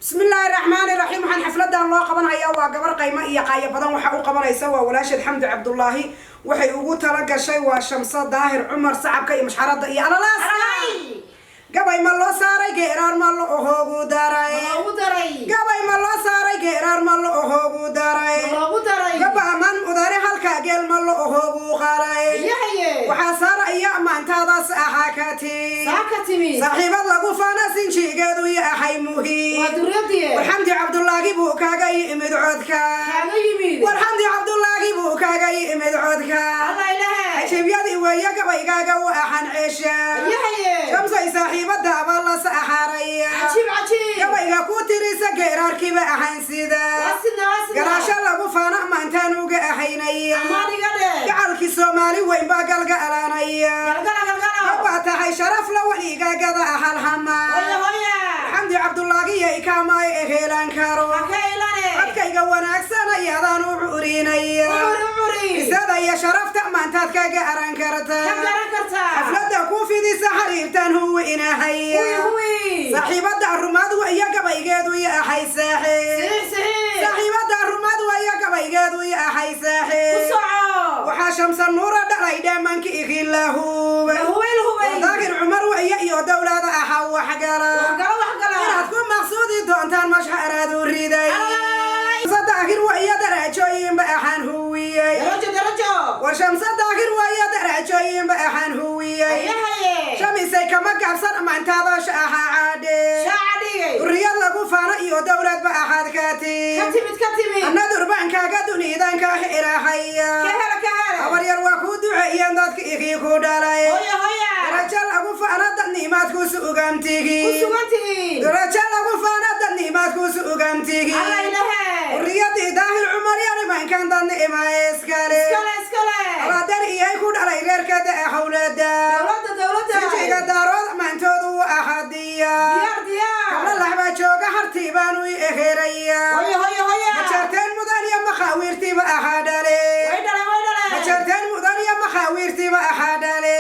بسم الله الرحمن الرحيم. waxaan xafladan loo qabanayaa waa gabar qayma iyo qaaya badan waxa uu qabanaysa waa walaashad Xamdi Cabdullaahi waxay ugu tala gashay waa Shamsa Daahir Umar sacabka iyo mashxarada iyo alalaas gabay ma loo saaray geerar ma loo hoogu daray gabay ma loo saaray geerar ma loo hoogu daray gaba man udare halka geel ma loo hoogu qaray waxa saaraya maantaadaas ahakati saaxiibad lagu faana sinjigeedu yahay muhiim Xamdi Cabdullaahi buu kaaga yimid codka Xamdi Cabdullaahi buu kaaga yimid codka ajibiyadi weeyo gabaygaaga waxaan ceesha Shamsa saaxiibada abala saxaraya gabayga ku tirisa geerarkiiba ahayn sida garaasha lagu faana maantaan uga ahaynaya gacalki Soomaali weyn baa galgalanaya waa tahay sharaf la waligaagada ahal hama Xamdi Cabdullaahi ay kaamay heelan karo adkayga wanaagsan ayadaan u urinaya isada ya sharafta maantaad kaga aran karta xaflada ku fidisa xariirtan huwa inahay saaxiibada rumaad waya gabaygeedu yahay saaxiibada rumaad waya gabaygeedu yahay waxa Shamsa nuur dhalay dhamanki ikhilaahu Daahir Umar waya iyo dawlada aha wax gala inaad ku maqsuudi doontaan mashxaradu riday Daahir waya darajooyin ba ahaan huwiyay Shamsa Daahir waya darajooyin ba ahaan huwiyay Shamisay kama gaabsan maantaada shaha caade riyad lagu faana iyo dawlad ba ahaad katimi ana durbaankaaga dunidan ka xirahaya awar yar waa ku duceeyeen dadka ikhii ku dhalay darajo lagu faana dadnimaad ku sugantihi darajo lagu faana dadnimaad ku sugantihi riyadi Daahir Umar yari man kan dadnima iskale aladar iyay ku dhalay reerkada hawlada dawladda daarood maantoodu ahadiya kala laxba jooga hartibaan u eheeraya majarteen mudan iyo maxaawirtiba ahadale majarteen mudan iyo maxaawirtiba ahadale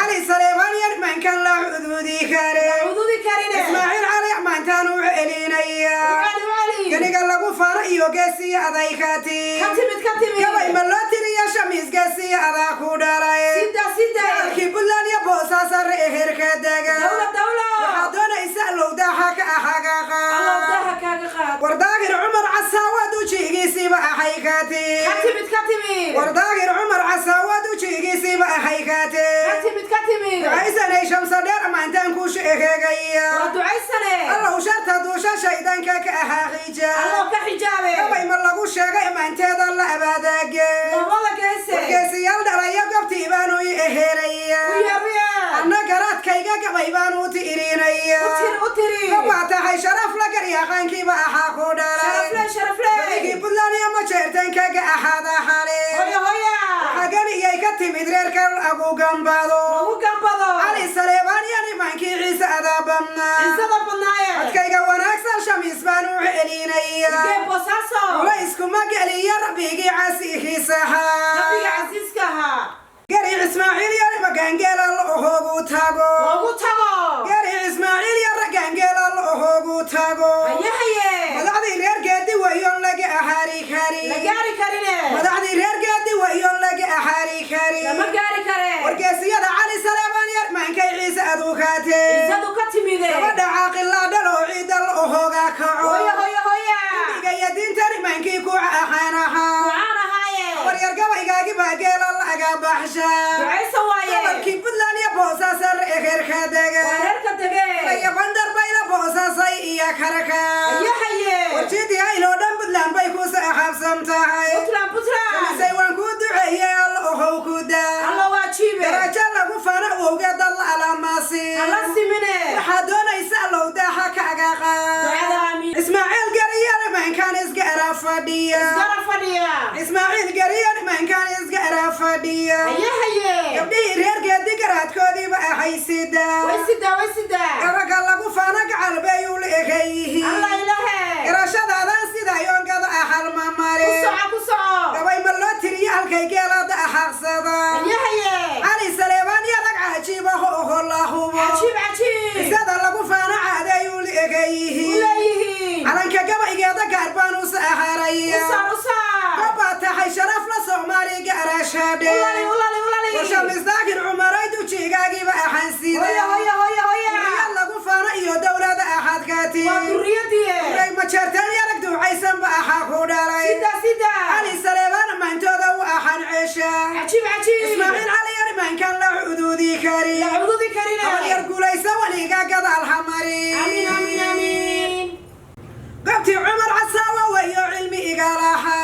Ali Saleeman yar man kan la ududi kare Ismaaciil Ali maantaan u celinaya gariga lagu faara iyo geesiya aday katimi gabay ma loo tiriya Shamis geesiya adaa ku dhalay sida Buntland iyo Boosaaso reerka daga waxa doonaysa lowdaha ka ahagaqa war Daahir Umar casaawad u jigiisiba ahay katimi war Daahir Umar casaawad u jigiisiba ahay katimi ducaysanay Shamsa dheer maantaan ku sheegaya Allah sharta duusha shaydanka ka ahaaxija gabay ma lagu sheegay maanteeda la abaadaage geesiyaal dhalaya gobtii baan u eheeraya anna garaadkayga gabay baan u tirinaya gabaa tahay sharaf la garyaqaankiiba ahaa ku dhalay Buntland iyo majeertankaga ahaada xale xaganiyay ka timid reerka lagu gambado Ali Saleeman iyo nimankii Ciise adabana adkayga wanaagsan Shamis baan u celinaya la isku magaliya rabbigi casiihiisaha gari Ismaaciil iyo magaangela loo hoogu tago gari Ismaaciil iyo ragaangela loo hoogu tago madaxdii reer geedi wayo laga ahari kari madaxdii reer geedi wayo laga ahari kari wargeesiyada Ali Saleeman yar maankay Ciise adukate gabadha caaqila dhalo ciida loo hooga kaco diga diinta maankii ku ahaanaha war yar gabaygaagi baa geela laga baxsha ducaysa Buntland iyo Boosaaso reerka daga iyo bandar bayla Boosaaso iyo karaka warjidi ay loo dhan Buntland bay ku saxabsantahay Shamisay waan ku duceeyay Allah oo ku daa darajo lagu faana wowga dal alamaasi waxa doonaysa lowdaha kaaga qaad Ismaaciil gariyana man kan isgara fadhiya Ismaaciil gariyana man kan isgara fadhiya gabdhii reer geedi garaadkoodiiba ahay sida gabaga lagu faana gacal bay u leeyahay garashadaadan sida yoongada ahal mamare gabay ma loo tiriya halkay geelada ahaqsada Ali Saleeman iyo rag cajiib ah oo la hubo sida lagu faana caday u leeyahay magaceeda gaarbaan u saharaya gabadha hay sharaf la Soomaaliga arashade washamis daakir Umaray dujigaagiba ahan siday lagu faana iyo dawladda ahad kaati waa duriyadii ma jartan yarag ducaysan ba aha ku dhalay sida ali Saleeman maantooda u ahan ceesha cajiib Ismaaciil Ali yarman kan la xuduudi kari yar guulaysa waliga gadaal hamari amiin قبتي عمر عساوة ويو علمي إقالها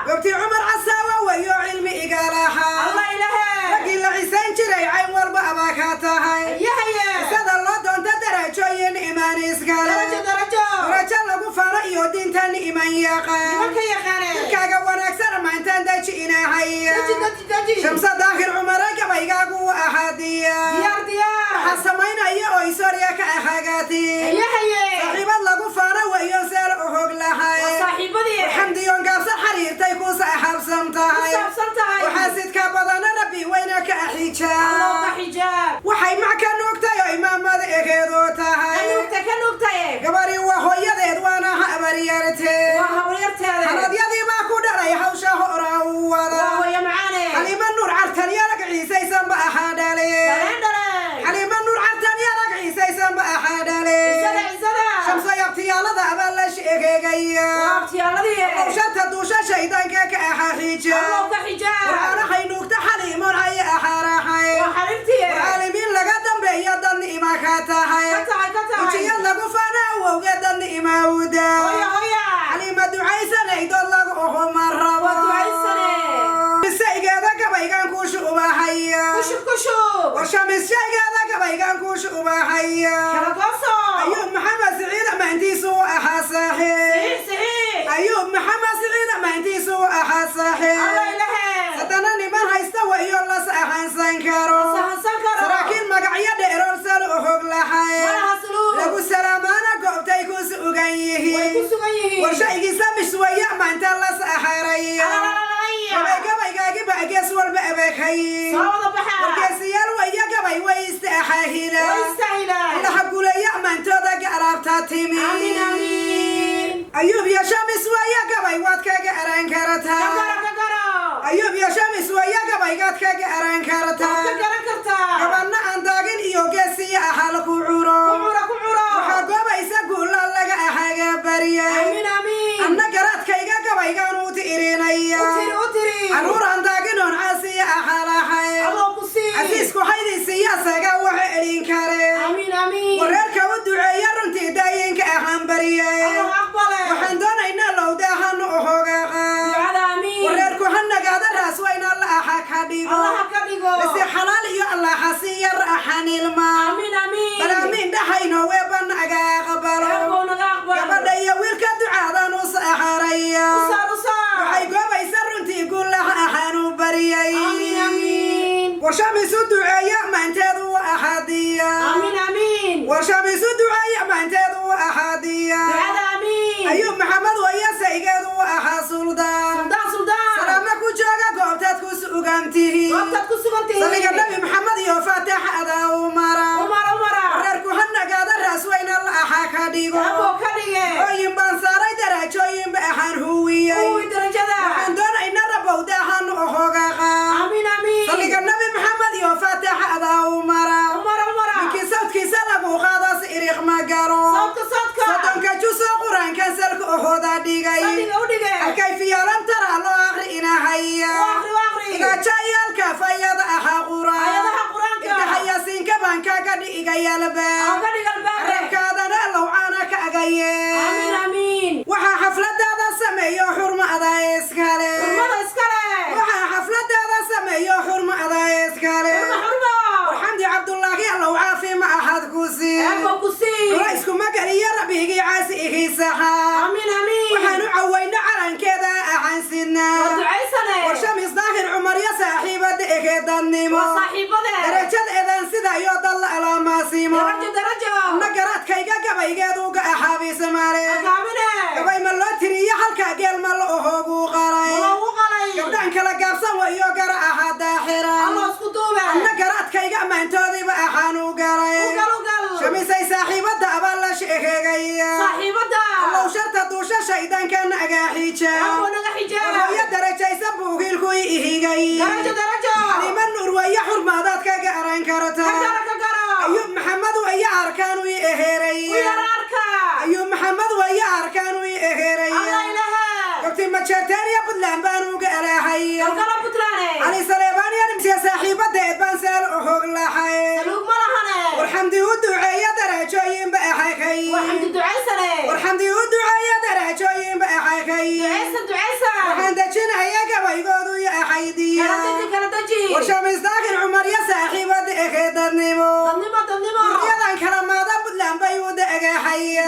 قبتي عمر عساوة ويو علمي إقالها الله إلهي لقي العيسان جري عين والبابا كاتها سيد الله دون تدرجوين إيمان إسقال درجة لقو فرأيو دين تاني إيمان يقال كاقا ونكسر ما انتان داجئنا هيا شمس داخل عمر كبايقاقو أحادية حسمين أيو إسوريا كأحاقاتي صاحب الله فانا ويوسر أهوغ لهاي الحمد يوم قابس الحرير تيكوس أحب سمتاي وحاسد كابضانا ربي وينك أحيجاب وحي معك النوكتا يا إمام ماذا إخيدو تاهاي قباري وهو يديد وانا هأبريارتي حرد يدي ما كودر يحوشا هورا ووالا حليم النور عرتن يارك عيسى سنبا أحادالي حليم النور عرتن يارك عيسى سنبا أحادالي شمس يقتيالada abala sheegaya waqtiyalada shanta duusha shaydaanka ka xaxiija ana haynuugta xaliimon ay aharahay xalimin laga dambeeyo dan ima ka tahay ujiyan lagu fanaa wowga dan ima wada xalima ducaysanay dad lagu oho marraba bisaygeeda gabaygan ku shubahaya washamis shaygeeda gabaygan ku shubahaya أيوب محمد سعيد ما عندي سوء صحيح أيوب محمد سعيد ما عندي سوء صحيح ستناني من هيستوى يلا سأحن سنكرو سراكين مقعية ديرون سلوهوك لحي لقو سلامانا قوبتي كوس أغيه ورشايكي سامش سوية ما انت الله سأحري وبيقى بأقيس والبأبكي ورقسيال ويقى ويستأحيلا إلا حقو ليا من تودك عربتا تيمي أيوب يا شمس ويقى ويواتك أران كارتا أيوب يا شمس ويقى ويقاتك أران كارتا قبلنا أن داقين إيو قسي أحالك عورو وحقو بيسا قول لك أحاق بريا أنا قراتك إيقى ويقانو تئرينيا أنور أن داقينون عاسي أحالحي عسيسكو حيدي سياسة قوة إلين كاري وريرك ودعي يرنتي داينك أحان بريا وحن دون إنا لو داهن أحوغا وريركو هن قادر راسوين الله أحاك حديقو بسي حلالي الله حسير أحان الماء بلامين دحينو ويبن أقاقبالو قبل يويلك دعادا نص أحاريا وحي قوبا يسرنتي يقول لها أحانو بريا وشمس الدعاء ما انتظوا أحادية وشمس الدعاء ما انتظوا أحادية أيوب محمد ويا سيقظوا أحا سلطان سلامك وجاقا قوبتك سوقانتي صليق النبي محمد يوفاتح هذا ومرا وريركو هنا قادر راسوين الله أحا كديقو ويم بانساري دراجوين بأحان هوية وحن دون إنا ربو داهن أحوغاقا صليق النبي محمد يوفاتح هذا ومرا منكي صوتكي سلقو غاضا سئريق مقارو صوتك جوسو قران كنسلك أحودا ديغاي الكيفية لم ترى الله أغرئنا هيا إذا جاي الكفاية أحا قران إذا حيا سينك بانكا قد إيغاي الباب ربكادنا لو عانك أغايين وحا حفلة دادا سميو حرم أدا إسكالي وحا حفلة دادا سميو حرم أدا إسكالي والحمد عبد الله لو عافي ما أحد كوسي رئيسكم مقالي يا ربيقي عاسئه سحا وحانو عوينا على كذا أحن سنة وشمس ظاهر عمر يا صاحبة ديك دنيمو درجة إذن سيدا يوضل على ما سيمو نقرات كيكا قبيقا دوك أحابي سماري قبي من لو تريا حلقا قيل من لو هوقو غراي قبدان كلا قابسا ويو قرا أحد داحرا نقرات كيكا من تودي بأحانو غراي شمسي صاحبة دابا لا شيء إهجايا صاحبة الله شرط دوشة شيطان كان أجاحيجا ويا درجة يسبوه الكوي إهجايا درجة علي من نور ويا حرمات كجارين كرتا أيوب محمد ويا أركان ويهري أيوب محمد ويا أركان ويهري الله إله قلت ما تشتري يا بدلان بانو قالا حي علي سليمان يا نمسي صاحبة ديبان سال أخوك لا حي والحمد والدعاء يا درجين بقى حكي والحمد الدعاء سلام والحمد والدعاء يا درجين بقى حكي وحمد جنا يا جوي قودو يا حيدي وشمس ذاك عمر يا صاحبة ديك دنيمو يا كلام هذا بدلان بيود أجا حي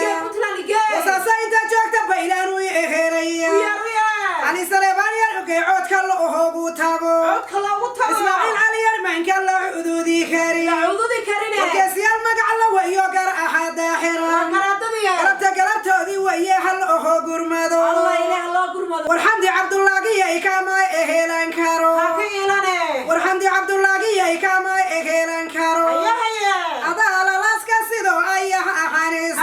وساسين تجاك بيلان ويهري علي سليمان يا ركي عود كلا أهوجو تابو إسماعيل علي يرمن كلا عذودي كري وكسي المقعلة ويوقر أحد حرام قلبت هذي وياه الأخو قرمدو والحمد عبد الله جي كما إهلان كارو والحمد عبد الله جي كما إهلان كارو هذا على لاسك سيدو أيها أحانيس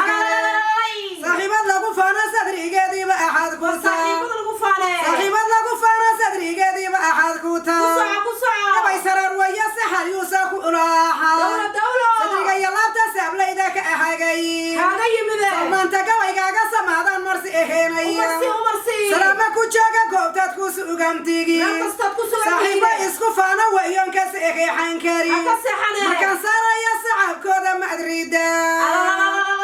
صاحبة لقو فانا صدري قدي بأحد كوتا صاحبة لقو فانا صدري قدي بأحد كوتا كبي سرر ويا سحر يوسف راحة صدري يلا تساب ليدك أحاجي سلمان تكوي كاكا سمادان مرسي إهينيا سلامك وجاكا قوتات كوس وقمتيجي صاحبة إسكو فانا ويون كاس إخي حنكري مكان سارة يا سعب كودا مدريدا